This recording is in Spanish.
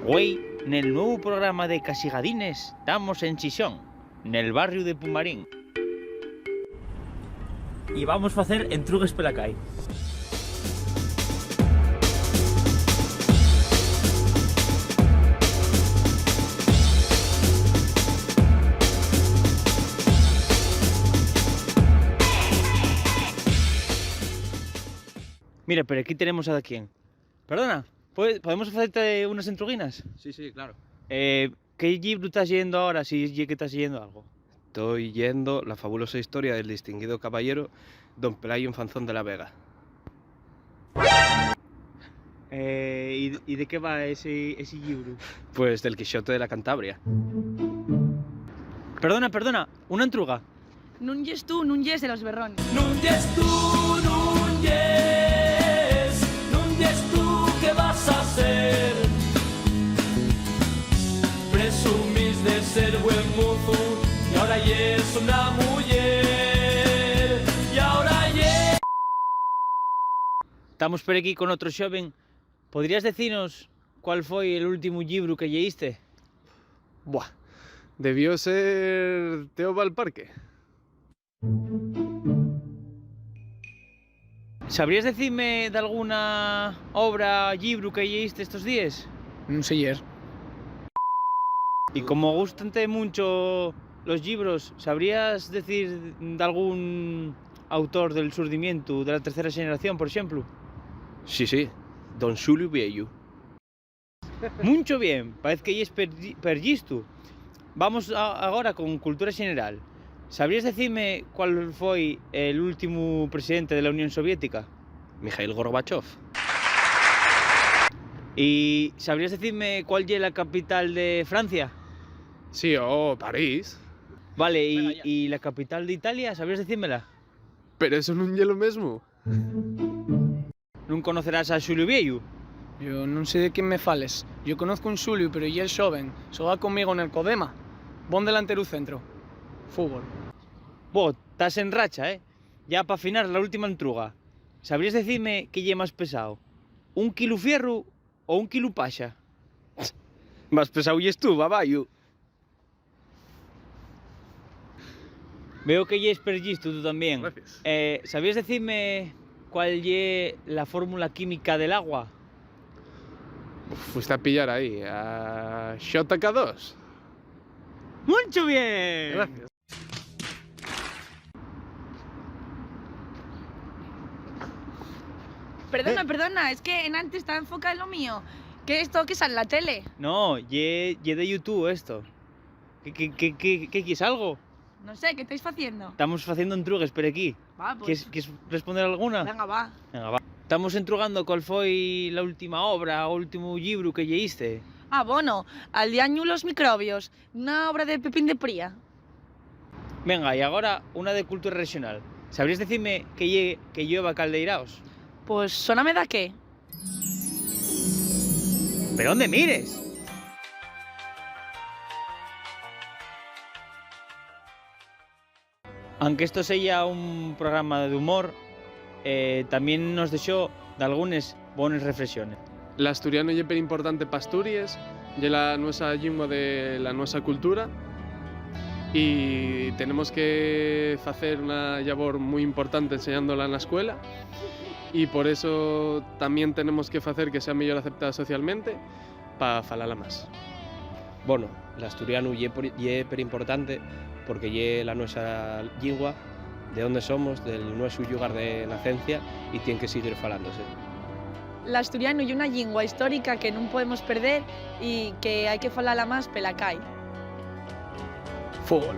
Güey, nel nuevo programa de Casigadines estamos en Xixón, nel barrio de Pumarín. Y vamos a hacer entrugues pela cai. Mira, pero aquí tenemos a quién. Perdona, ¿podemos hacerte unas entruguinas? Sí, claro. ¿Qué libro estás leyendo ahora, si es que estás leyendo algo? Estoy yendo la fabulosa historia del distinguido caballero Don Pelayo Infanzón de la Vega. ¿Y de qué va ese libro? Pues del Quijote de la Cantabria. Perdona, una entruga. Nun yes tú, nun yes de los berrones. Nun yes tú, ¿qué vas a hacer? Presumís de ser buen mozo y ahora yes una mujer. Y ahora yes... Estamos por aquí con otro xoven. ¿Podrías decirnos cuál fue el último libro que leíste? Buah, debió ser Teobal Parque. ¿Sabrías decirme de alguna obra, libro que leíste estos días? Non sei ler. Y como gustante mucho los libros, ¿sabrías decir de algún autor del Surdimiento de la tercera generación, por ejemplo? Sí, Don Xulio Viejo. Mucho bien, parece que es pergisto. Vamos ahora con cultura general. ¿Sabrías decirme cuál fue el último presidente de la Unión Soviética? Mikhail Gorbachev. ¿Y sabrías decirme cuál es la capital de Francia? Sí, París. Vale, ¿y la capital de Italia? ¿Sabrías decírmela? Pero eso non é lo mesmo. ¿No conocerás a Xulio Viejo? Yo non sei de quen me fales. Yo conozco un Xulio, pero ya el xoven. Xoga conmigo en el Codema. Bon delantero centro. Fútbol. Vos, estás en racha, ¿eh? Ya para afinar la última entruga. ¿Sabrías decirme qué lle más pesado? ¿Un kilo fierro o un kilo paxa? Más pesado y tú, babayo. Veo que es pergisto tú también. Gracias. ¿Sabrías decirme cuál es la fórmula química del agua? Fuiste a pillar ahí, a JK2. ¡Mucho bien! Gracias. Perdona, es que en antes estaba enfocado en lo mío. ¿Qué es esto que sale en la tele? No, ye de YouTube esto. ¿Qué quieres algo? No sé, ¿qué estáis haciendo? Estamos haciendo entrugues por aquí. Va, pues... ¿Quieres responder alguna? Venga, va. Venga, va. Estamos entrugando cuál fue la última obra o último libro que leíste. Ah, bueno, Al diaño los microbios, una obra de Pepín de Pría. Venga, y ahora una de cultura regional. ¿Sabrías decirme que llueva Caldeiraos? Pues sóname da qué. ¿Pero dónde mires? Aunque esto sea un programa de humor, también nos dejó de algunas buenas reflexiones. L'asturiano é per importante para Asturias, é la nuestra lingua de la nuestra cultura y tenemos que hacer una labor muy importante enseñándola en la escuela y por eso también tenemos que hacer que sea mejor aceptada socialmente para falarla más. Bueno, l'asturiano é per importante porque é la nuestra lingua, de donde somos, del nuestro lugar de nacencia y tiene que seguir falándose. L'asturiano y una lingua histórica que no podemos perder y que hay que falarla más pela cai. Fútbol.